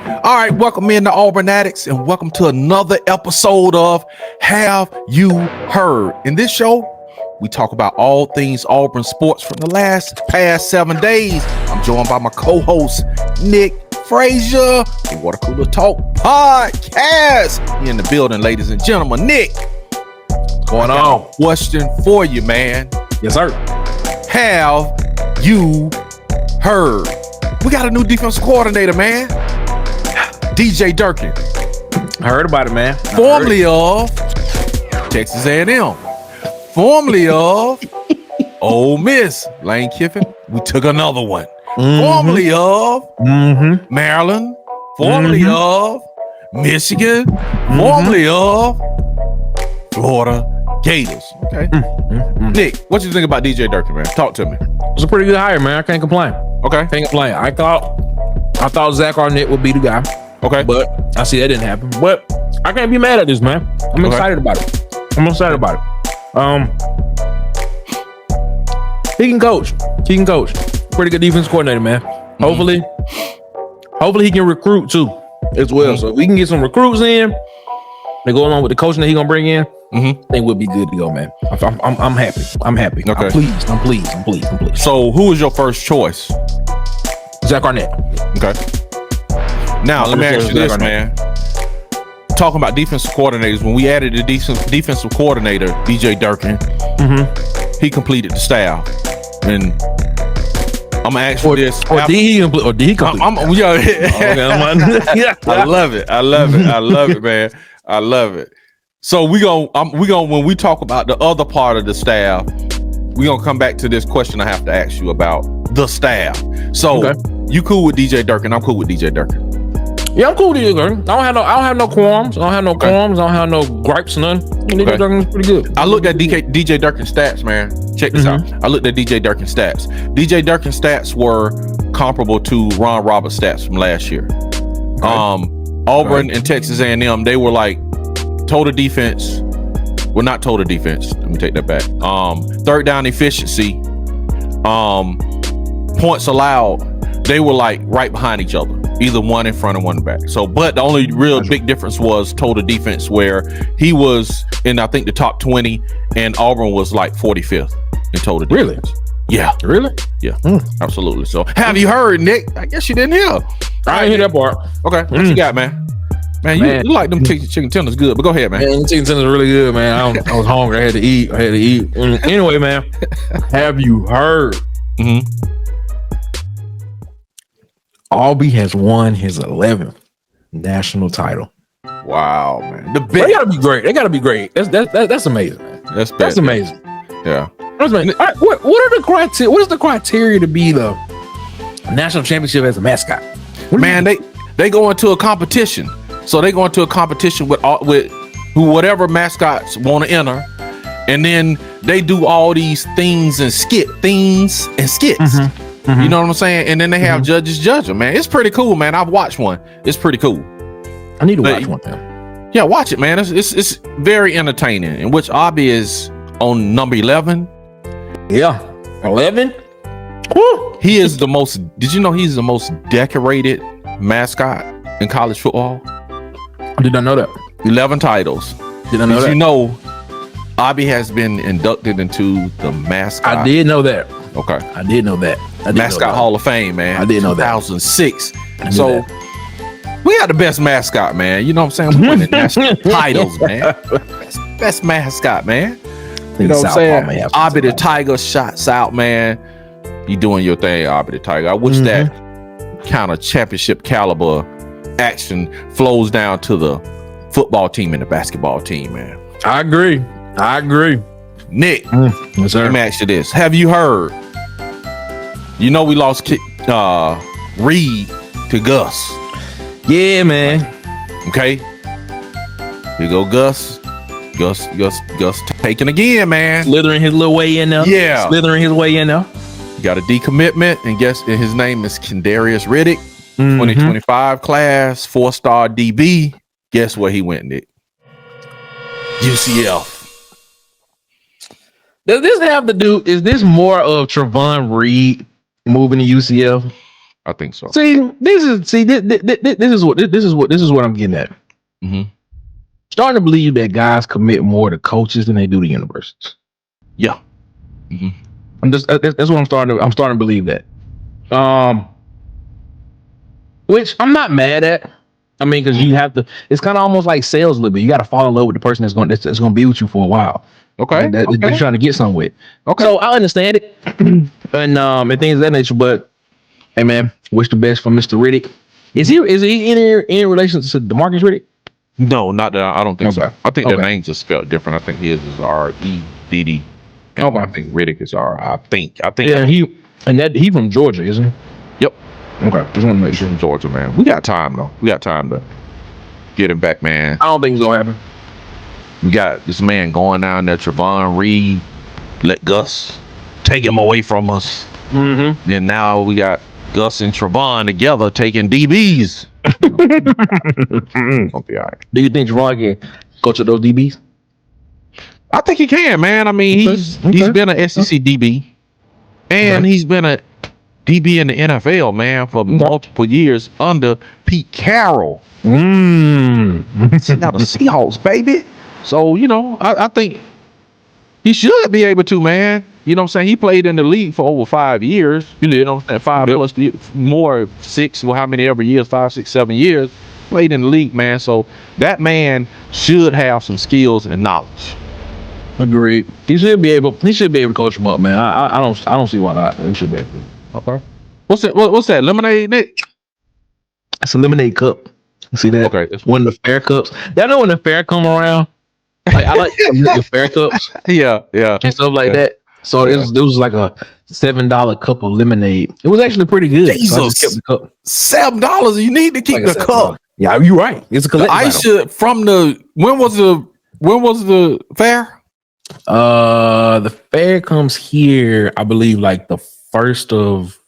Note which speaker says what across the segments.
Speaker 1: All right, welcome in to Auburn Addicts, and welcome to another episode of Have You Heard? In this show, we talk about all things Auburn sports from the past 7 days. I'm joined by my co-host, Nick Frazier, the Water Cooler Talk Podcast. He in the building, ladies and gentlemen. Nick, what's going on? Question for you, man.
Speaker 2: Yes, sir.
Speaker 1: Have you heard? We got a new defense coordinator, man. DJ Durkin.
Speaker 2: I heard about it, man.
Speaker 1: Formerly of Texas A&M. Formerly of Ole Miss. Lane Kiffin. We took another one. Formerly of Maryland. Formerly of Michigan. Formerly of Florida Gators. Okay. Nick, what you think about DJ Durkin, man? Talk to me.
Speaker 2: It's a pretty good hire, man. I can't complain.
Speaker 1: Okay.
Speaker 2: Can't complain. I thought Zach Arnett would be the guy.
Speaker 1: Okay.
Speaker 2: But I see that didn't happen. But I can't be mad at this, man. I'm excited about it. He can coach. Pretty good defense coordinator, man. Hopefully he can recruit too as well. So if we can get some recruits in, they go along with the coaching that he gonna bring in, I think we'll be good to go, man. I'm happy.
Speaker 1: Okay.
Speaker 2: I'm pleased.
Speaker 1: So who was your first choice?
Speaker 2: Zach Arnett.
Speaker 1: Okay. Now, let me ask you this, man. Talking about defensive coordinators, when we added the defensive coordinator, DJ Durkin, he completed the staff. And I'm going to ask you this.
Speaker 2: Or did he complete?
Speaker 1: I love it, man. I love it. So we gonna when we talk about the other part of the staff, we're going to come back to this question I have to ask you about the staff. So you cool with DJ Durkin? I'm cool with DJ Durkin.
Speaker 2: Yeah, I'm cool with DJ Durkin. I don't have no qualms. I don't have no gripes, none. DJ Durkin's pretty good.
Speaker 1: I looked at DJ Durkin stats, man. Check this out. I looked at DJ Durkin stats. DJ Durkin stats were comparable to Ron Roberts stats from last year. Auburn and Texas A&M, they were like total defense. Well, not total defense. Let me take that back. Third down efficiency, points allowed, they were like right behind each other, either one in front and one back. So, but the only real big difference was total defense, where he was in, I think, the top 20, and Auburn was like 45th in total defense.
Speaker 2: Really?
Speaker 1: Yeah.
Speaker 2: Really?
Speaker 1: Yeah. Absolutely. So, have you heard, Nick? I guess you didn't hear.
Speaker 2: I didn't hear that part.
Speaker 1: Okay. What you got, man? Man, you like them chicken tenders good, but go ahead, man.
Speaker 2: Man, chicken tenders are really good, man. I was hungry. I had to eat. Anyway, man, have you heard? Aubrey has won his 11th national title.
Speaker 1: Wow, man.
Speaker 2: They gotta be great. That's amazing, man. That's amazing.
Speaker 1: Yeah.
Speaker 2: That's amazing. All right, what are the criteria? What is the criteria to be the national championship as a mascot?
Speaker 1: Man, they go into a competition. So they go into a competition with whatever mascots want to enter, and then they do all these things and skits. You know what I'm saying? And then they have judges judge them, man. It's pretty cool, man. I've watched one. It's pretty cool.
Speaker 2: I need to watch one now.
Speaker 1: Yeah, watch it, man. It's very entertaining. In which Abby is on number 11.
Speaker 2: Yeah, 11. Woo.
Speaker 1: He is the most. Did you know he's the most decorated mascot in college football?
Speaker 2: I did not know that.
Speaker 1: 11 titles.
Speaker 2: Did I know that?
Speaker 1: You know, Abby has been inducted into the mascot.
Speaker 2: I did know that.
Speaker 1: Okay.
Speaker 2: I did know that.
Speaker 1: Mascot Hall of Fame, man.
Speaker 2: I did know that.
Speaker 1: 2006. So we had the best mascot, man. You know what I'm saying? We won the national titles, man. Best mascot, man. You know what I'm saying? Abby the Tiger shots out, man. You doing your thing, Abby the Tiger. I wish that kind of championship caliber action flows down to the football team and the basketball team, man.
Speaker 2: I agree.
Speaker 1: Nick,
Speaker 2: yes, sir.
Speaker 1: Let me ask you this. Have you heard? You know we lost Reed to Gus.
Speaker 2: Yeah, man.
Speaker 1: Okay. Here go Gus. Gus taking again, man.
Speaker 2: Slithering his little way in there.
Speaker 1: Yeah.
Speaker 2: Slithering his way in there.
Speaker 1: Got a decommitment, and his name is Kendarius Riddick. 2025 class, 4-star DB. Guess where he went, Nick? UCF.
Speaker 2: Does this have to do? Is this more of Trevon Reed moving to UCF?
Speaker 1: I think so.
Speaker 2: This is what I'm getting at.
Speaker 1: Mm-hmm.
Speaker 2: Starting to believe that guys commit more to coaches than they do to universities.
Speaker 1: Yeah. Mm-hmm.
Speaker 2: That's what I'm starting to believe that. Which I'm not mad at. I mean, because you have to. It's kind of almost like sales a little bit. You got to fall in love with the person that's going to be with you for a while.
Speaker 1: Okay.
Speaker 2: That you're trying to get something with.
Speaker 1: Okay.
Speaker 2: So I understand it, and things of that nature. But hey, man, wish the best for Mr. Riddick. Is he in relation to DeMarcus Riddick?
Speaker 1: No, not that. I don't think so. I think
Speaker 2: Okay.
Speaker 1: the name just spelled different. I think his is R-E-D-D.
Speaker 2: Okay.
Speaker 1: I think Riddick is R. I think.
Speaker 2: Yeah, he from Georgia, isn't he?
Speaker 1: Yep.
Speaker 2: Okay. Just want to make sure.
Speaker 1: From Georgia, man. We got time though. We got time to get him back, man.
Speaker 2: I don't think it's gonna happen.
Speaker 1: We got this man going down there, Trevon Reed. Let Gus take him away from us.
Speaker 2: Mm-hmm.
Speaker 1: Then now we got Gus and Trevon together taking DBs. Gonna be all right.
Speaker 2: Do you think Javon can coach at those DBs?
Speaker 1: I think he can, man. I mean, he's been an SEC DB, and he's been a DB in the NFL, man, for multiple years under Pete Carroll. Now the Seahawks, baby. So, you know, I think he should be able to, man. You know what I'm saying? He played in the league for over 5 years. You know what I'm saying? 5 plus more, 6, well, how many ever years? 5, 6, 7 years. Played in the league, man. So that man should have some skills and knowledge.
Speaker 2: Agreed. He should be able to coach him up, man. I don't see why not. He should be able to.
Speaker 1: Okay. What's that? Lemonade, Nick?
Speaker 2: It's a lemonade cup. You see that?
Speaker 1: Okay.
Speaker 2: One of the fair cups. Y'all know when the fair come around? Like I like your fair cups.
Speaker 1: Yeah.
Speaker 2: And stuff like that. So it was like a $7 cup of lemonade. It was actually pretty good.
Speaker 1: Jesus.
Speaker 2: So I just kept the cup.
Speaker 1: $7. You need to keep
Speaker 2: Like
Speaker 1: the cup.
Speaker 2: Yeah, you're right. It's a collector's
Speaker 1: I should when was the fair?
Speaker 2: The fair comes here, I believe, like the 1st of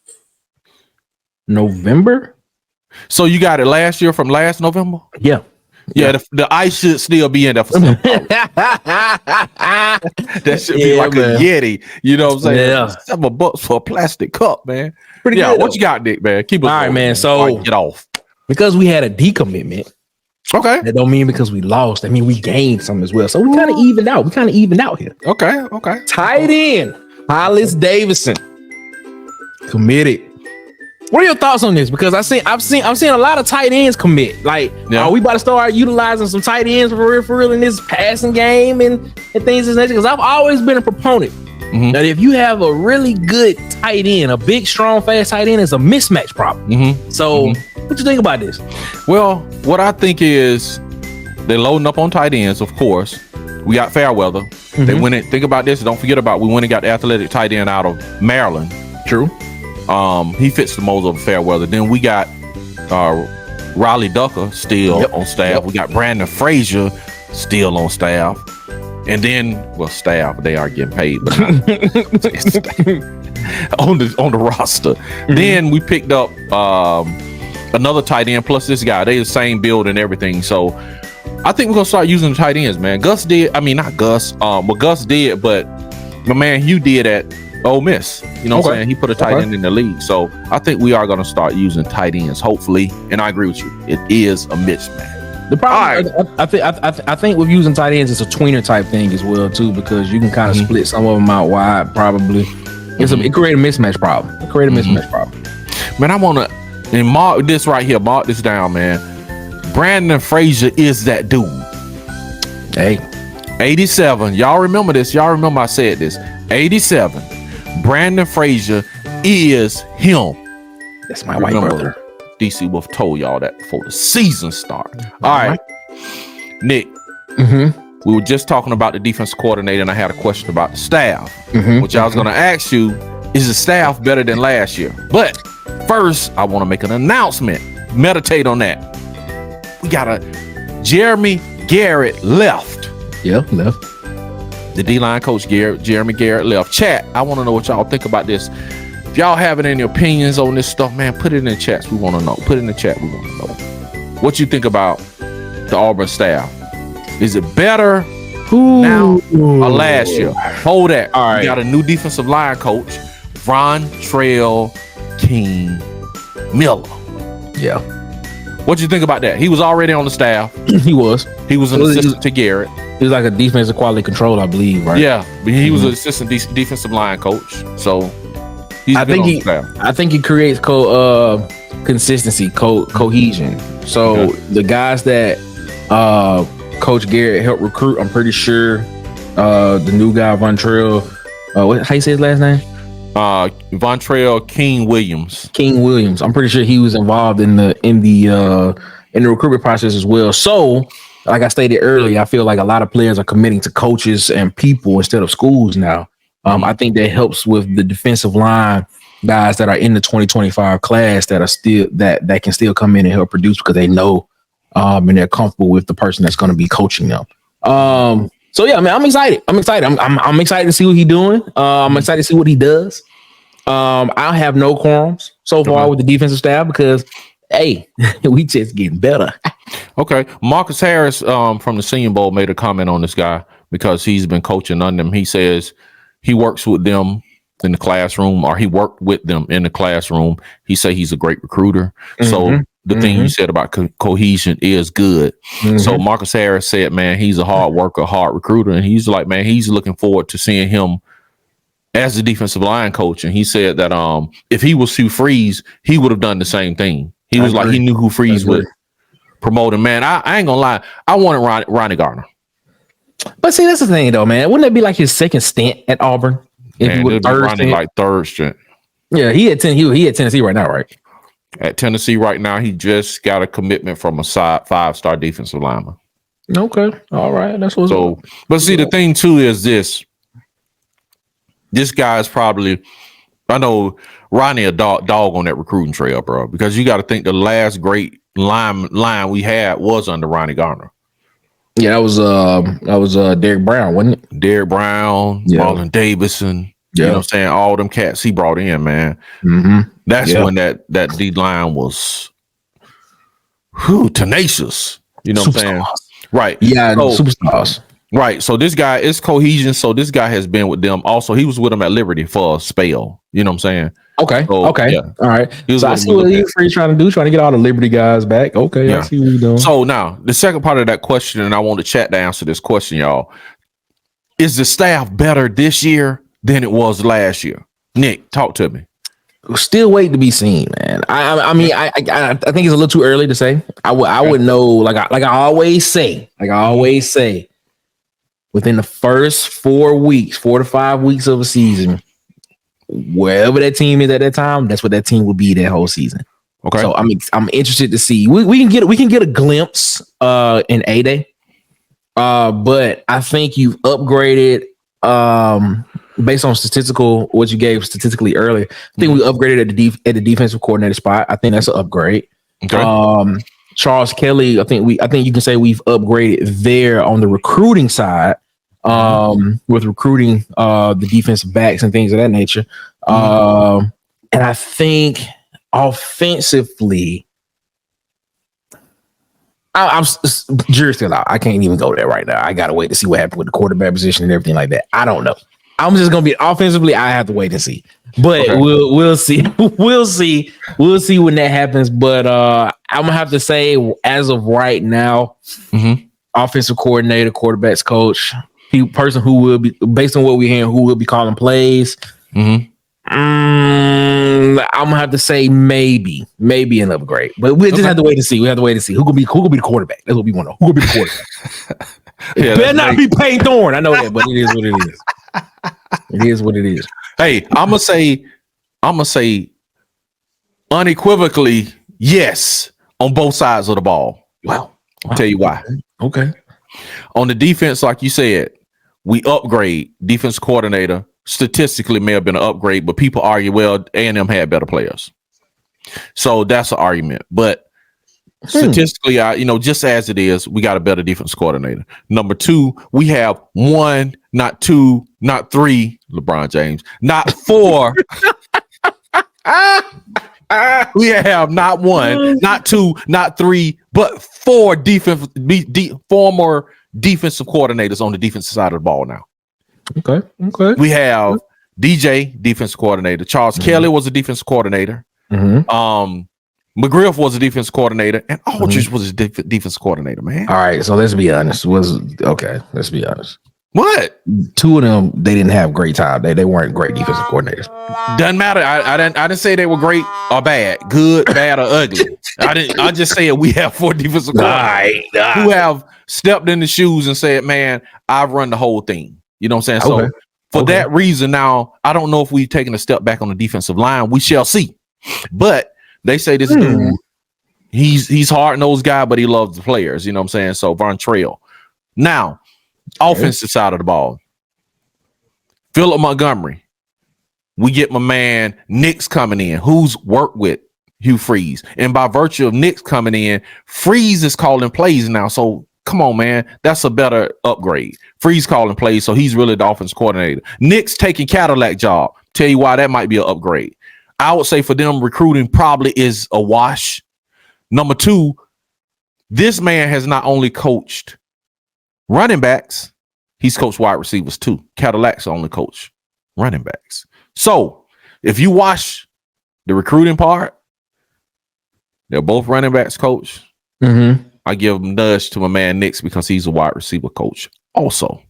Speaker 2: November.
Speaker 1: So you got it last year from last November?
Speaker 2: Yeah.
Speaker 1: The ice should still be in there for $7. That should be like
Speaker 2: man.
Speaker 1: a Yeti. You know what I'm saying?
Speaker 2: Yeah.
Speaker 1: $7 for a plastic cup, man.
Speaker 2: Pretty
Speaker 1: good. What
Speaker 2: though.
Speaker 1: you got, Nick, man? Keep it
Speaker 2: all right,
Speaker 1: going,
Speaker 2: man. So
Speaker 1: get off.
Speaker 2: Because we had a decommitment,
Speaker 1: Okay.
Speaker 2: that don't mean because we lost. I mean we gained some as well. So we kind of evened out. Here.
Speaker 1: Okay.
Speaker 2: Tight end, Hollis Davidson, committed. What are your thoughts on this? Because I've seen a lot of tight ends commit. Like, are we about to start utilizing some tight ends for real in this passing game and things of that nature? Because I've always been a proponent that if you have a really good tight end, a big, strong, fast tight end, is a mismatch problem. So, what you think about this?
Speaker 1: Well, what I think is they're loading up on tight ends, of course. We got Fairweather. They went and think about this. Don't forget about we went and got the athletic tight end out of Maryland.
Speaker 2: True.
Speaker 1: He fits the mold of Fairweather. Then we got Riley Ducker still on staff. We got Brandon Frazier still on staff. And then, staff, they are getting paid, but not on the roster. Then we picked up another tight end plus this guy. They the same build and everything. So I think we're gonna start using the tight ends, man. Gus did. I mean, not Gus. Gus did, but my man Hugh did at Ole Miss. You know what I'm saying? He put a tight end in the league. So I think we are gonna start using tight ends, hopefully. And I agree with you. It is a mismatch.
Speaker 2: The problem, I think with using tight ends, it's a tweener type thing as well too, because you can kind of split some of them out wide. Probably, it create a mismatch problem. Man, I want to mark this right here. Mark this down, man. Brandon Frazier is that dude. Hey,
Speaker 1: 87. Y'all remember this? Y'all remember I said this? 87. Brandon Frazier is him.
Speaker 2: That's my white brother.
Speaker 1: DC Wolf told y'all that before the season started. All right, Nick. We were just talking about the defense coordinator, and I had a question about the staff, which I was going to ask you: is the staff better than last year? But first, I want to make an announcement. Meditate on that. We got a Jeremy Garrett left.
Speaker 2: Yeah, left.
Speaker 1: The D-line coach Jeremy Garrett left. Chat, I want to know what y'all think about this. If y'all having any opinions on this stuff, man, put it in the chats. We want to know. Put it in the chat. We want to know what you think about the Auburn staff. Is it better now or last year? Hold that. All right. We got a new defensive line coach, Von Trail King Miller.
Speaker 2: Yeah.
Speaker 1: What you think about that? He was already on the staff.
Speaker 2: He was
Speaker 1: an assistant to Garrett.
Speaker 2: He was like a defensive quality control, I believe, right?
Speaker 1: Yeah, but he was an assistant defensive line coach. So I
Speaker 2: think he creates consistency, cohesion. So the guys that Coach Garrett helped recruit, I'm pretty sure the new guy Vontrell, how you say his last name?
Speaker 1: Vontrell King Williams.
Speaker 2: I'm pretty sure he was involved in the recruitment process as well. So, like I stated earlier, I feel like a lot of players are committing to coaches and people instead of schools now. I think that helps with the defensive line guys that are in the 2025 class that are still that can still come in and help produce because they know and they're comfortable with the person that's going to be coaching them. So yeah, man, I'm excited. I'm excited to see what he's doing. I'm excited to see what he does. I have no qualms so far with the defensive staff because, hey, we just getting better.
Speaker 1: Okay, Marcus Harris from the Senior Bowl made a comment on this guy because he's been coaching under them. He says he works with them in the classroom, or he worked with them in the classroom. He said he's a great recruiter. So the thing you said about cohesion is good. So Marcus Harris said, man, he's a hard worker, hard recruiter. And he's like, man, he's looking forward to seeing him as the defensive line coach. And he said that if he was Hugh Freeze, he would have done the same thing. He was like, he knew who Freeze would promote him. Man, I ain't gonna lie. I wanted Ronnie Garner.
Speaker 2: But see, that's the thing though, man. Wouldn't that be like his second stint at Auburn? If
Speaker 1: man,
Speaker 2: he was
Speaker 1: third stint.
Speaker 2: Yeah, he at Tennessee right now, right?
Speaker 1: At Tennessee right now, he just got a commitment from a 5-star defensive lineman.
Speaker 2: Okay, all right, that's what's
Speaker 1: so. But see, the thing too is this guy is probably, I know Ronnie a dog on that recruiting trail, bro, because you got to think the last great line we had was under Ronnie Garner.
Speaker 2: Yeah, that was Derek Brown, wasn't it?
Speaker 1: Derek Brown, Marlon Davidson. You know what I'm saying? All them cats he brought in, man. That's when that D line was tenacious. You know what I'm saying? Right.
Speaker 2: Yeah, superstars.
Speaker 1: Right. So this guy is cohesion. So this guy has been with them. Also, he was with them at Liberty for a spell. You know what I'm saying?
Speaker 2: Okay.
Speaker 1: So,
Speaker 2: okay.
Speaker 1: Yeah.
Speaker 2: All right. So I see what Hugh trying to do, trying to get all the Liberty guys back. Okay.
Speaker 1: Yeah.
Speaker 2: I see what you're doing.
Speaker 1: So now the second part of that question, and I want the chat to answer this question, y'all. Is the staff better this year than it was last year? Nick, talk to me.
Speaker 2: Still waiting to be seen, man. I mean, I think it's a little too early to say. I would know, like I always say, within the first 4 to 5 weeks of a season, wherever that team is at that time, that's what that team will be that whole season. Okay. So I'm interested to see. We can get a glimpse in A-Day. But I think you've upgraded based on what you gave statistically earlier. I think we upgraded at the defensive coordinator spot. I think that's an upgrade. Okay. Charles Kelly, I think you can say we've upgraded there on the recruiting side, with recruiting the defensive backs and things of that nature. And I think offensively, I'm jury's still out. I can't even go there right now. I gotta wait to see what happens with the quarterback position and everything like that. I don't know. I'm just gonna be offensively. I have to wait and see. But we'll see. we'll see when that happens. But I'm gonna have to say, as of right now, offensive coordinator, quarterbacks coach, person who will be, based on what we're hearing, who will be calling plays. I'm gonna have to say maybe an upgrade, but we just have to wait and see. We have to wait and see who could be the quarterback. That's what we want to know. Who could be the quarterback? It better not be Payne Thorne. I know that, but it is what it is. It is what it is.
Speaker 1: Hey, I'm gonna say unequivocally yes on both sides of the ball.
Speaker 2: Wow.
Speaker 1: I'll tell you why.
Speaker 2: Okay.
Speaker 1: On the defense, like you said, we upgrade defense coordinator. Statistically may have been an upgrade, but people argue, well, A&M had better players. So that's an argument. But statistically, just as it is, we got a better defense coordinator. Number two, we have one, not two, not three, LeBron James, not four. We have not one, not two, not three, but four former defensive coordinators on the defensive side of the ball now.
Speaker 2: Okay.
Speaker 1: We have DJ, defensive coordinator. Charles Kelly was a defensive coordinator. McGriff was a defense coordinator, and Aldridge was a defense coordinator, man.
Speaker 2: All right, so let's be honest. Let's be honest.
Speaker 1: What?
Speaker 2: Two of them, they didn't have great time. They weren't great defensive coordinators.
Speaker 1: Doesn't matter. I didn't say they were great or bad, good, bad, or ugly. I just said we have 4 defensive coordinators who have stepped in the shoes and said, "Man, I've run the whole thing." You know what I'm saying? So for that reason, now I don't know if we've taken a step back on the defensive line. We shall see. But they say this dude, he's hard-nosed guy, but he loves the players. You know what I'm saying? So Von Trail. Now, offensive side of the ball. Philip Montgomery. We get my man Nix coming in, who's worked with Hugh Freeze. And by virtue of Nix coming in, Freeze is calling plays now. So come on, man. That's a better upgrade. Freeze calling plays, so he's really the offense coordinator. Nix taking Cadillac job. Tell you why that might be an upgrade. I would say for them, recruiting probably is a wash. Number 2, this man has not only coached running backs, he's coached wide receivers too. Cadillac's only coach running backs. So if you watch the recruiting part, they're both running backs coach. I give him nudge to my man Nix because he's a wide receiver coach also.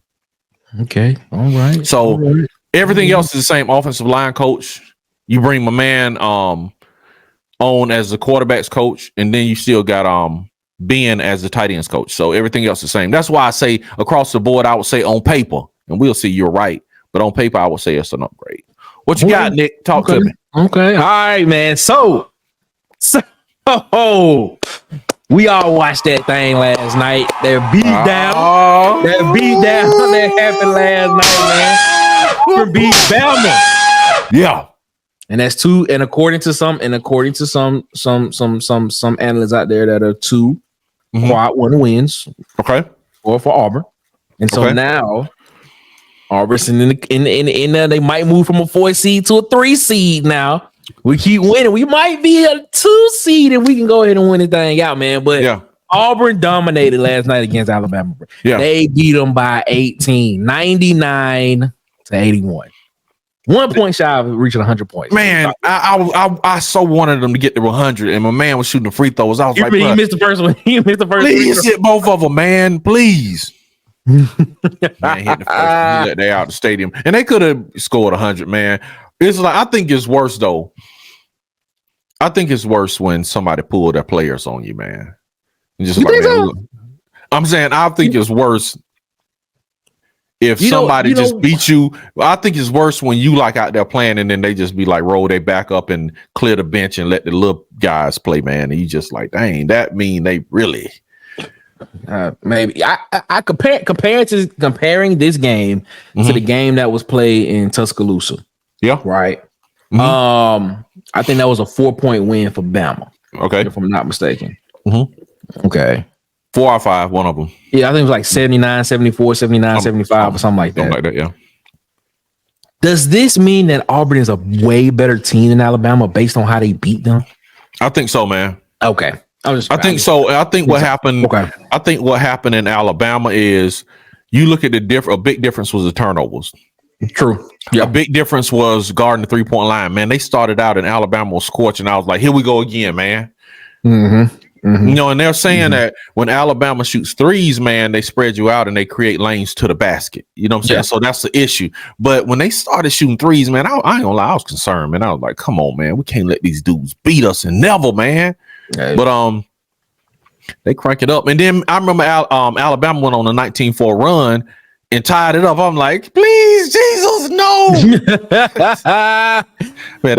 Speaker 2: Okay. All right.
Speaker 1: So everything else is the same. Offensive line coach. You bring my man on as the quarterbacks coach, and then you still got Ben as the tight ends coach. So everything else is the same. That's why I say across the board, I would say on paper, and we'll see you're right, but on paper, I would say it's an upgrade. What you got, Nick? Talk to me.
Speaker 2: Okay. All right, man. So we all watched that thing last night. They're beat down. That beat down that happened last night, man. We're beat Bama.
Speaker 1: Yeah.
Speaker 2: And that's 2. And according to some analysts out there, that are 2 quad 1 wins.
Speaker 1: Okay.
Speaker 2: For Auburn. And so now Auburn's in there. They might move from a 4 seed to a 3 seed now. We keep winning. We might be a 2 seed and we can go ahead and win the thing out, man. But Auburn dominated last night against Alabama. Yeah. They beat them by 18, 99-81. 1 point shy of reaching 100 points.
Speaker 1: Man, I so wanted them to get to 100, and my man was shooting the free throws. I was like,
Speaker 2: he missed the first one.
Speaker 1: Please hit both of them, man. Please. Man, hit the first one. He let they out the stadium, and they could have scored 100. Man, it's like I think it's worse though. I think it's worse when somebody pull their players on you, man. And just like, man, I'm saying, I think it's worse. If somebody just beat you, I think it's worse when you like out there playing and then they just be like roll their back up and clear the bench and let the little guys play, man. And you just like, dang, that mean they really.
Speaker 2: Maybe I comparing this game to the game that was played in Tuscaloosa.
Speaker 1: Yeah,
Speaker 2: right. I think that was a 4-point win for Bama.
Speaker 1: Okay,
Speaker 2: if I'm not mistaken. Okay.
Speaker 1: 4 or 5, one of them.
Speaker 2: Yeah, I think it was like 79, 74, 79, 75 or something like that.
Speaker 1: Something like that, yeah.
Speaker 2: Does this mean that Auburn is a way better team than Alabama based on how they beat them?
Speaker 1: I think so, man.
Speaker 2: Okay.
Speaker 1: I think so. I think what happened. Okay. I think what happened in Alabama is you look at a big difference was the turnovers.
Speaker 2: True. Yeah.
Speaker 1: A big difference was guarding the 3-point line. Man, they started out and Alabama was scorching. I was like, here we go again, man. You know, and they're saying that when Alabama shoots threes, man, they spread you out and they create lanes to the basket. You know what I'm saying? So that's the issue. But when they started shooting threes, man, I ain't gonna lie, I was concerned, man. I was like, come on, man, we can't let these dudes beat us and never, man. But they crank it up. And then I remember Alabama went on a 19-4 run and tied it up. I'm like, please, Jesus, no. Man,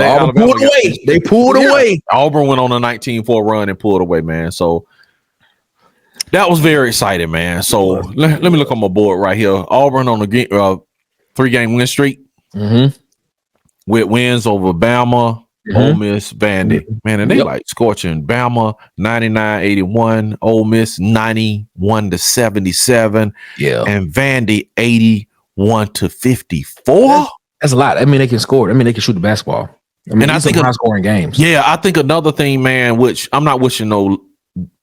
Speaker 2: they pulled away.
Speaker 1: Auburn went on a 19-4 run and pulled away, man. So that was very exciting, man. So let me look on my board right here. Auburn on a 3-game win streak with wins over Bama, Ole Miss, Vandy. Man, and they like scorching Bama 99-81, Ole Miss 91-77, and Vandy 81-54.
Speaker 2: That's a lot. I mean, they can score. I mean, they can shoot the basketball. I mean, and I think high scoring games.
Speaker 1: Yeah, I think another thing, man, which I'm not wishing no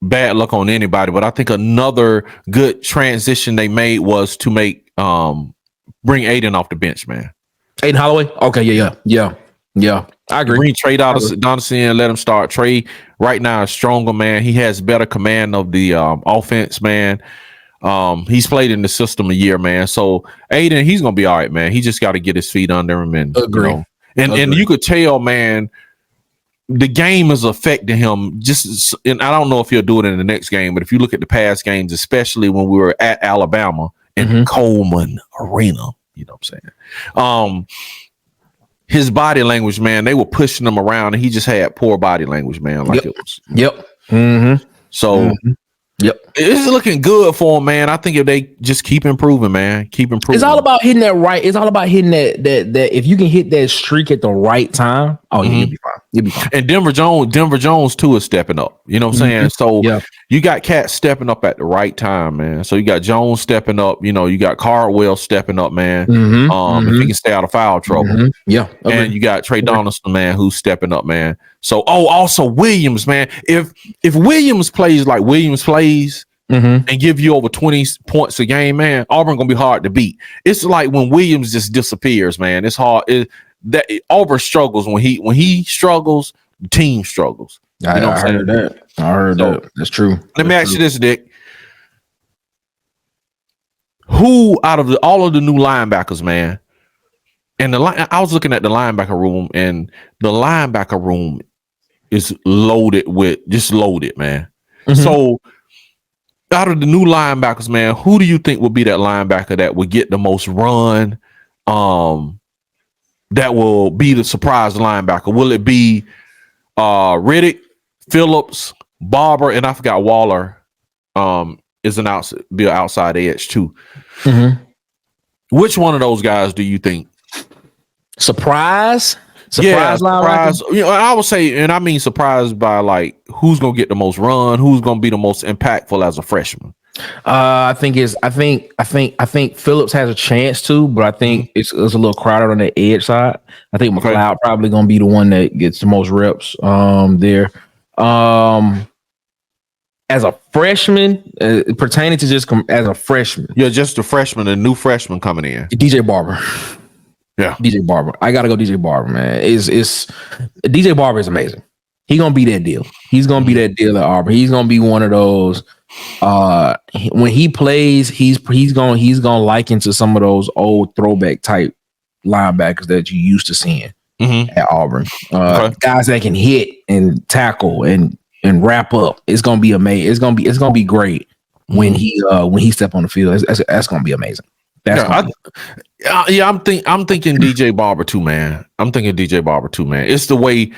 Speaker 1: bad luck on anybody, but I think another good transition they made was to make bring Aiden off the bench, man.
Speaker 2: Aiden Holloway? Okay, yeah. Yeah, I agree.
Speaker 1: Bring Trey Donaldson in, let him start. Trey right now is stronger, man. He has better command of the offense, man. He's played in the system a year, man. So Aiden, he's gonna be all right, man. He just got to get his feet under him, and
Speaker 2: agree.
Speaker 1: And you could tell, man, the game is affecting him. Just, and I don't know if he'll do it in the next game, but if you look at the past games, especially when we were at Alabama in Coleman Arena, you know what I'm saying? His body language, man, they were pushing him around, and he just had poor body language, man. Like it was. So. It's looking good for him, man. I think if they just keep improving, man, it's
Speaker 2: all about hitting that right. It's all about hitting that if you can hit that streak at the right time, you'll be fine. You'll be fine.
Speaker 1: And Denver Jones too is stepping up. You know what I'm saying? So you got cats stepping up at the right time, man. So you got Jones stepping up. You know, you got Cardwell stepping up, man. If he can stay out of foul trouble. And you got Trey Donaldson, man, who's stepping up, man. So also Williams, man. If Williams plays like Williams plays and give you over 20 points a game, man, Auburn gonna be hard to beat. It's like when Williams just disappears, man. It's hard. Auburn struggles when he struggles, the team struggles.
Speaker 2: I heard that. That's true.
Speaker 1: Let me ask you this, Dick. Who out of all of the new linebackers, man? And I was looking at the linebacker room, and the linebacker room is loaded, man. So out of the new linebackers, man, who do you think would be that linebacker that would get the most run? That will be the surprise linebacker. Will it be Riddick, Phillips, Barber, and I forgot Waller is an outside edge too. Which one of those guys do you think?
Speaker 2: Surprise
Speaker 1: surprise. You know, I would say, and I mean surprised by like who's gonna get the most run, who's gonna be the most impactful as a freshman.
Speaker 2: I think Phillips has a chance to, but I think it's a little crowded on the edge side. I think McLeod probably gonna be the one that gets the most reps there. As a freshman, pertaining to just as a freshman,
Speaker 1: just a freshman, a new freshman coming in.
Speaker 2: DJ Barber.
Speaker 1: Yeah,
Speaker 2: DJ Barber. I gotta go DJ Barber, man. It's DJ Barber is amazing. He's gonna be that deal. He's gonna be that deal at Auburn. He's gonna be one of those. When he plays, he's gonna liken to some of those old throwback type linebackers that you used to seeing at Auburn. Guys that can hit and tackle and wrap up. It's gonna be amazing. It's gonna be great when he step on the field. That's gonna be amazing.
Speaker 1: I'm thinking DJ Barber too, man. It's the way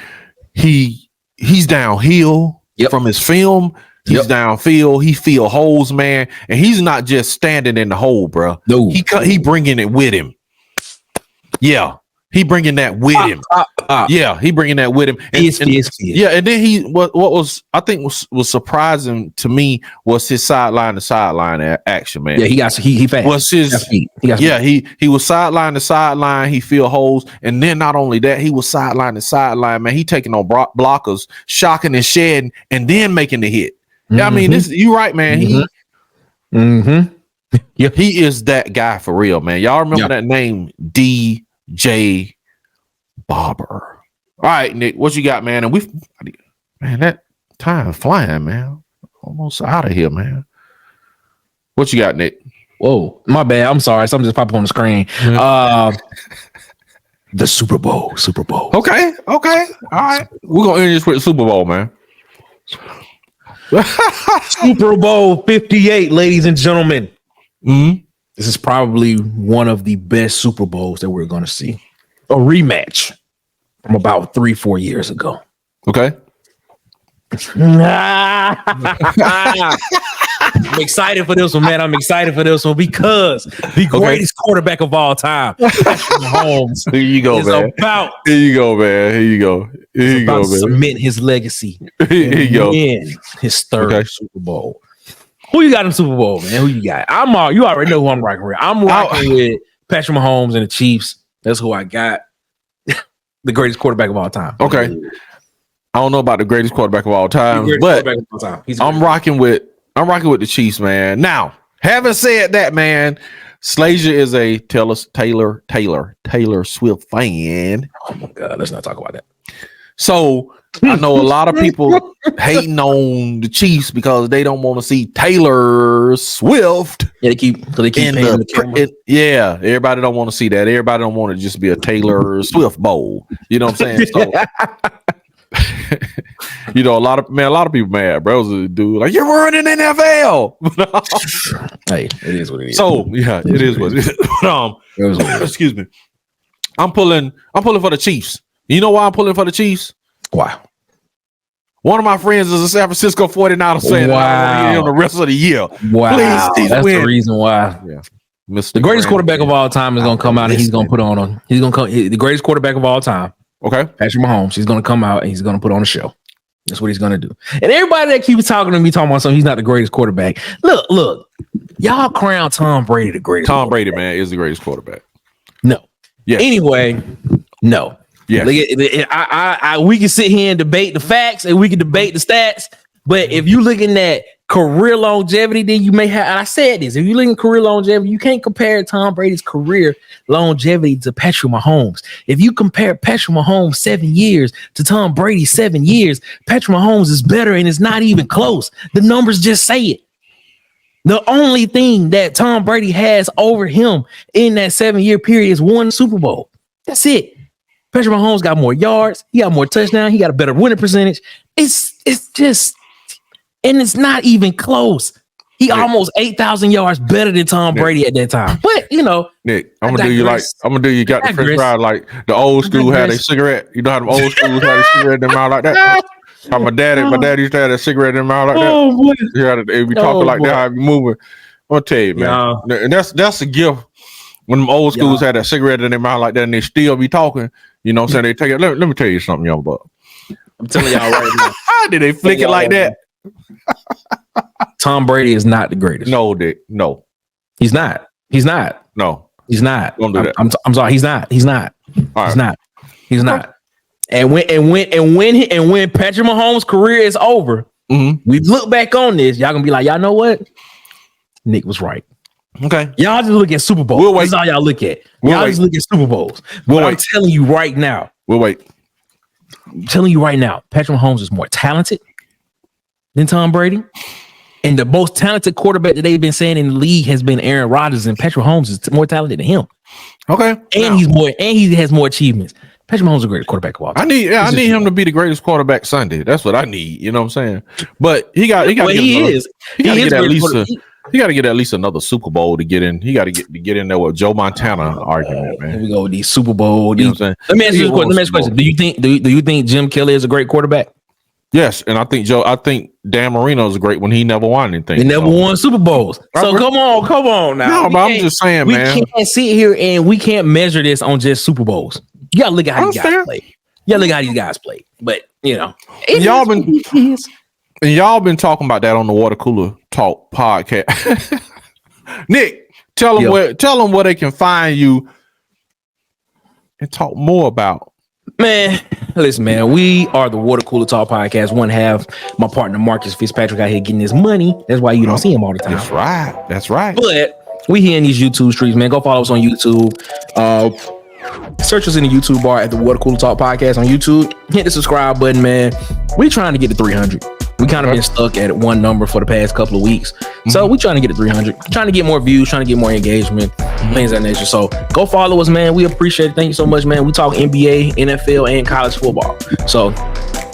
Speaker 1: he's downhill from his film. He's downfield. He feel holes, man, and he's not just standing in the hole, bro.
Speaker 2: No,
Speaker 1: he bringing it with him. Yeah, he bringing that with him. Yeah, he bringing that with him. Yeah, and then what was I think was surprising to me was his sideline to sideline action, man.
Speaker 2: Yeah, he fast.
Speaker 1: Was his he was sideline to sideline. He feel holes, and then not only that, he was sideline to sideline, man. He taking on blockers, shocking and shedding, and then making the hit. Yeah, I mean, you right, man. He is that guy for real, man. Y'all remember that name, DJ Barber. All right, Nick, what you got, man? And that time flying, man. Almost out of here, man. What you got, Nick?
Speaker 2: Whoa, my bad. I'm sorry. Something just popped up on the screen. The Super Bowl.
Speaker 1: Okay. All right. We're gonna end this with the Super Bowl, man.
Speaker 2: Super Bowl 58, ladies and gentlemen. This is probably one of the best Super Bowls that we're going to see. A rematch from about 3-4 years ago.
Speaker 1: Okay.
Speaker 2: I'm excited for this one, man. Because the greatest quarterback of all time, Patrick Mahomes,
Speaker 1: Here you go, man.
Speaker 2: To cement his legacy.
Speaker 1: Here you go.
Speaker 2: His third Super Bowl. Who you got in Super Bowl, man? Who you got? You already know who I'm rocking with. I'm rocking with Patrick Mahomes and the Chiefs. That's who I got. The greatest quarterback of all time.
Speaker 1: Okay. I don't know about the greatest quarterback of all time, but I'm rocking with the Chiefs, man. Now, having said that, man, Slasia is a Taylor Swift fan.
Speaker 2: Oh my God, let's not talk about that.
Speaker 1: So I know a lot of people hating on the Chiefs because they don't want to see Taylor Swift.
Speaker 2: Yeah, they keep paying the camera.
Speaker 1: Yeah, everybody don't want to see that. Everybody don't want to just be a Taylor Swift bowl. You know what I'm saying? So, you know, a lot of people mad, bro. Dude, like, you're ruining NFL.
Speaker 2: Hey, it is what it is.
Speaker 1: So yeah, it is what it is. Excuse me. I'm pulling for the Chiefs. You know why I'm pulling for the Chiefs?
Speaker 2: Why?
Speaker 1: One of my friends is a San Francisco 49ers fan. Wow. The rest of the year.
Speaker 2: Wow. Please, that's win. The reason why.
Speaker 1: Yeah.
Speaker 2: The greatest quarterback of all time is going to come out and he's going to put on. He's going to come. The greatest quarterback of all time.
Speaker 1: Okay.
Speaker 2: Patrick Mahomes. He's going to come out and he's going to put on a show. That's what he's going to do. And everybody that keeps talking to me, talking about something, he's not the greatest quarterback. Look. Y'all crown Tom Brady the greatest.
Speaker 1: Tom Brady, man, is the greatest quarterback.
Speaker 2: No.
Speaker 1: Yeah.
Speaker 2: Anyway, no. Yeah, we can sit here and debate the facts and we can debate the stats, but if you're looking at career longevity, then you may have. And I said this: if you're looking at career longevity, you can't compare Tom Brady's career longevity to Patrick Mahomes. If you compare Patrick Mahomes 7 years to Tom Brady 7 years, Patrick Mahomes is better, and it's not even close. The numbers just say it. The only thing that Tom Brady has over him in that 7-year period is one Super Bowl. That's it. Patrick Mahomes got more yards. He got more touchdowns. He got a better winning percentage. It's just, and it's not even close. He almost 8,000 yards better than Tom Brady at that time. But you know,
Speaker 1: Nick, I'm gonna do you got the French fry like the old school had a cigarette. You know how the old school had a cigarette in their mouth like that. How my dad used to have a cigarette in their mouth like that.
Speaker 2: Oh boy,
Speaker 1: they be talking like that. How be moving. I'll tell you, man. Yeah. And that's a gift. When them old schools had that cigarette in their mouth like that, and they still be talking. You know what I'm saying? They take it. Let me tell you something, young buck.
Speaker 2: I'm telling y'all right now.
Speaker 1: Did they flick it like that?
Speaker 2: Tom Brady is not the greatest.
Speaker 1: No, Dick. No.
Speaker 2: He's not.
Speaker 1: No.
Speaker 2: He's not.
Speaker 1: Don't do that.
Speaker 2: I'm sorry. He's not.
Speaker 1: Right.
Speaker 2: He's not. And when Patrick Mahomes' career is over, we look back on this, y'all gonna be like, y'all know what? Nick was right.
Speaker 1: Okay.
Speaker 2: Y'all just look at Super Bowls. That's all y'all look at. Y'all just look at Super Bowls. I'm telling you right now.
Speaker 1: We'll wait.
Speaker 2: I'm telling you right now, Patrick Mahomes is more talented than Tom Brady. And the most talented quarterback that they've been saying in the league has been Aaron Rodgers, and Patrick Mahomes is more talented than him.
Speaker 1: Okay.
Speaker 2: And he has more achievements. Patrick Mahomes is the greatest quarterback of all time.
Speaker 1: I need him to be the greatest quarterback Sunday. That's what I need. You know what I'm saying? But he got to get at least another Super Bowl to get in. He got to get in there with Joe Montana argument, man.
Speaker 2: Here we go with these Super Bowl.
Speaker 1: You know what I'm saying?
Speaker 2: Let me ask you a question. Do you think Jim Kelly is a great quarterback?
Speaker 1: Yes, and I think Dan Marino is great when he never won anything.
Speaker 2: He never won Super Bowls. So come on now.
Speaker 1: No, but I'm just saying, man.
Speaker 2: We can't sit here and we can't measure this on just Super Bowls. You gotta look at how these guys play. But you know,
Speaker 1: y'all been talking about that on the Water Cooler Talk podcast. Nick, tell them where they can find you and talk more about.
Speaker 2: Man, listen, man, we are the Water Cooler Talk podcast. One half, my partner Marcus Fitzpatrick out here getting his money. That's why you don't see him all the time.
Speaker 1: That's right.
Speaker 2: But we here in these YouTube streets, man. Go follow us on YouTube. Search us in the YouTube bar at the Water Cooler Talk podcast on YouTube. Hit the subscribe button, man. We trying to get to 300. We kind of been stuck at one number for the past couple of weeks. So we trying to get to 300, trying to get more views, trying to get more engagement, things of that nature. So go follow us, man. We appreciate it. Thank you so much, man. We talk NBA, NFL, and college football. So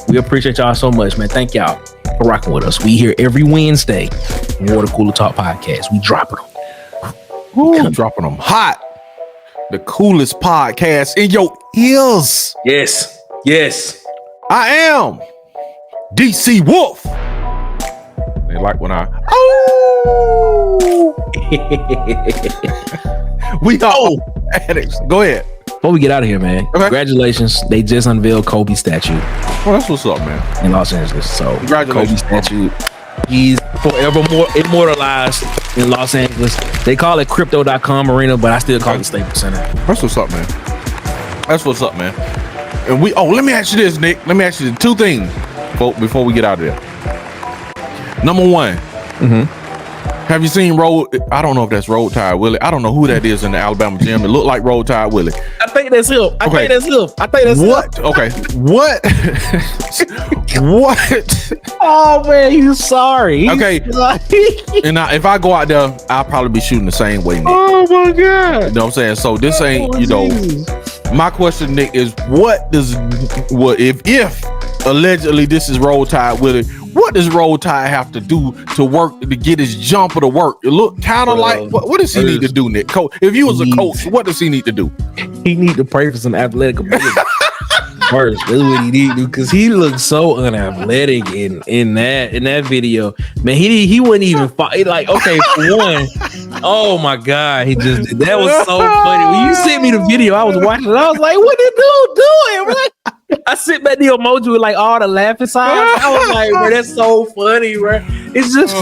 Speaker 2: we appreciate y'all so much, man. Thank y'all for rocking with us. We here every Wednesday. Water Cooler Talk podcast. We dropping them.
Speaker 1: Dropping them hot. The coolest podcast in your ears.
Speaker 2: Yes.
Speaker 1: I am DC Wolf. They like when we are addicts. Go ahead.
Speaker 2: Before we get out of here, man. Okay. Congratulations. They just unveiled Kobe's statue.
Speaker 1: Oh, that's what's up, man.
Speaker 2: In Los Angeles. So
Speaker 1: congratulations.
Speaker 2: Kobe's statue. He's forevermore immortalized in Los Angeles. They call it Crypto.com Arena, but I still call it Staples Center.
Speaker 1: That's what's up, man. And let me ask you this, Nick. Let me ask you two things before we get out of there. Number one, Have you seen I don't know if that's Roll Tide Willie. I don't know who that is in the Alabama gym. It looked like Roll Tide Willie.
Speaker 2: I think that's him. I think that's
Speaker 1: what?
Speaker 2: him.
Speaker 1: Okay. What? What?
Speaker 2: Oh man, you sorry.
Speaker 1: Okay. And now, if I go out there, I'll probably be shooting the same way, Nick.
Speaker 2: Oh my God.
Speaker 1: You know what I'm saying? So this ain't,
Speaker 2: Jesus.
Speaker 1: my question, Nick, is if allegedly this is Roll Tide Willie, what does Roll Tide have to do to work to get his jumper to work? It look kind of like what does he need to do, Nick? If you was a coach, what does he need to do?
Speaker 2: He need to pray for some athletic ability. First, that's what he need to do, because he looks so unathletic in that video. Man, he wouldn't even fight. Like, okay, for one, oh my God, he just did. That was so funny. When you sent me the video, I was watching it. I was like, what did dude doing? Like, I sit back the emoji with like all the laughing signs. I was like, bro, that's so funny, bro. It's just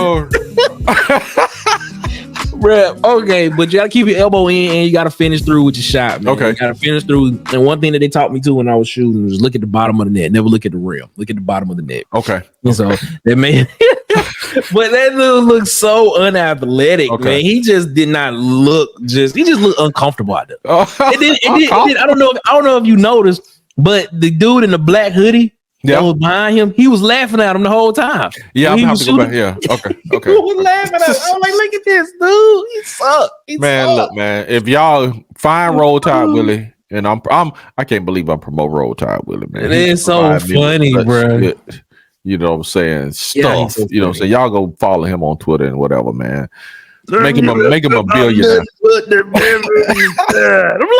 Speaker 2: bro, okay, but you gotta keep your elbow in and you gotta finish through with your shot, man.
Speaker 1: Okay.
Speaker 2: You gotta finish through. And one thing that they taught me too when I was shooting was look at the bottom of the net. Never look at the rim. Look at the bottom of the net.
Speaker 1: Okay.
Speaker 2: And so that man, but that dude looks so unathletic, man. He just did not look he just looked uncomfortable out there. And then, I don't know if you noticed, but the dude in the black hoodie that was behind him, he was laughing at him the whole time.
Speaker 1: Yeah, I'm gonna have to go back. Yeah, okay.
Speaker 2: He was laughing at him. I was like, look at this dude. He sucked.
Speaker 1: Look, man. If y'all find Roll Tide Willie, and I can't believe I'm promoting Roll Tide Willie, man.
Speaker 2: It is so funny, bro.
Speaker 1: Shit, you know what I'm saying? Stuff. So you know what I'm saying? Y'all go follow him on Twitter and whatever, man. Make him a billionaire.
Speaker 2: I'm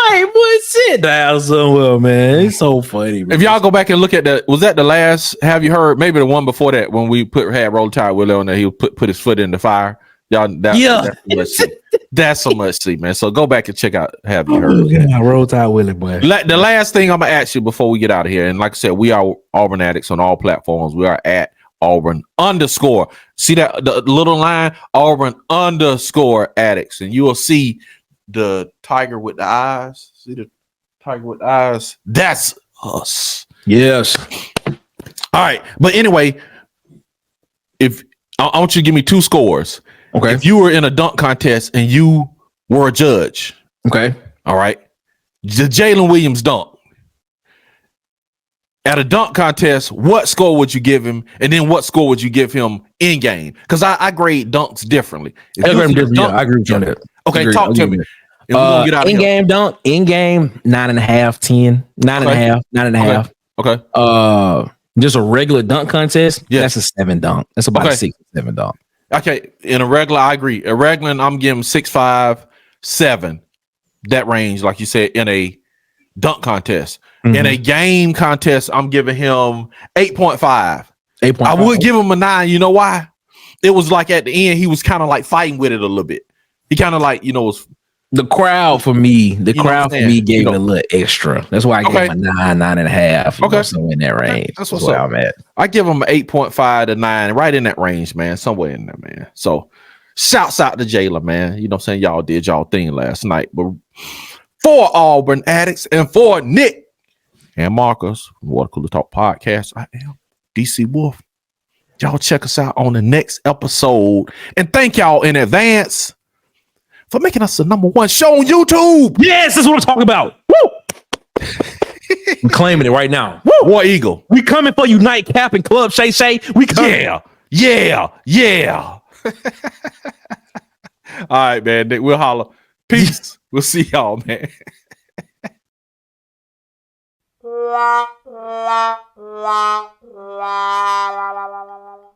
Speaker 2: like, boy, sit down somewhere, man. It's so funny, bro.
Speaker 1: If y'all go back and look at was that the last? Have you heard? Maybe the one before that when we had Roll Tide Willie on there, he put his foot in the fire. Y'all, that's so much see, man. So go back and check out. Have you heard?
Speaker 2: Yeah, Roll Tide Willie, boy.
Speaker 1: The last thing I'm gonna ask you before we get out of here, and like I said, we are Auburn Addicts on all platforms. We are at Auburn _ see that the little line, Auburn _ Addicts, and you will see the tiger with the eyes. See the tiger with the eyes? That's us.
Speaker 2: Yes.
Speaker 1: All right, but anyway, if I want you to give me 2 scores.
Speaker 2: Okay.
Speaker 1: If you were in a dunk contest and you were a judge.
Speaker 2: Okay.
Speaker 1: All right. The Jalen Williams dunk. At a dunk contest, what score would you give him? And then what score would you give him in game? Because I grade dunks differently.
Speaker 2: I agree with you on that.
Speaker 1: Okay, talk to me.
Speaker 2: In game dunk, in game 9.5, 10, 9.5, 9.5.
Speaker 1: Okay.
Speaker 2: Just a regular dunk contest. Yeah, that's a 7 dunk. That's about a 6 or 7 dunk.
Speaker 1: Okay. In a regular, I agree. A regular, I'm giving 6.5, 7. That range, like you said, in a dunk contest. Mm-hmm. In a game contest, I'm giving him 8.5. 8.5. I would give him a 9. You know why? It was like at the end, he was kind of like fighting with it a little bit. He kind of like, was
Speaker 2: the crowd for me. The crowd for me gave it a little extra. That's why I gave him a 9, 9.5. Okay, somewhere in that range. That's where I'm at.
Speaker 1: I give him an 8.5 to 9, right in that range, man. Somewhere in there, man. So, shouts out to Jayla, man. You know what I'm saying? Y'all did y'all thing last night, but for Auburn Addicts and for Nick and Marcus from Water Cooler Talk Podcast, I am DC Wolf. Y'all check us out on the next episode. And thank y'all in advance for making us the #1 show on YouTube.
Speaker 2: Yes, that's what I'm talking about. Woo! I'm claiming it right now.
Speaker 1: Woo! War Eagle.
Speaker 2: We coming for you, Nightcap and Club Shay Shay. We coming.
Speaker 1: Yeah. All right, man. Nick, we'll holler. Peace. We'll see y'all, man. La la la la la la la la la.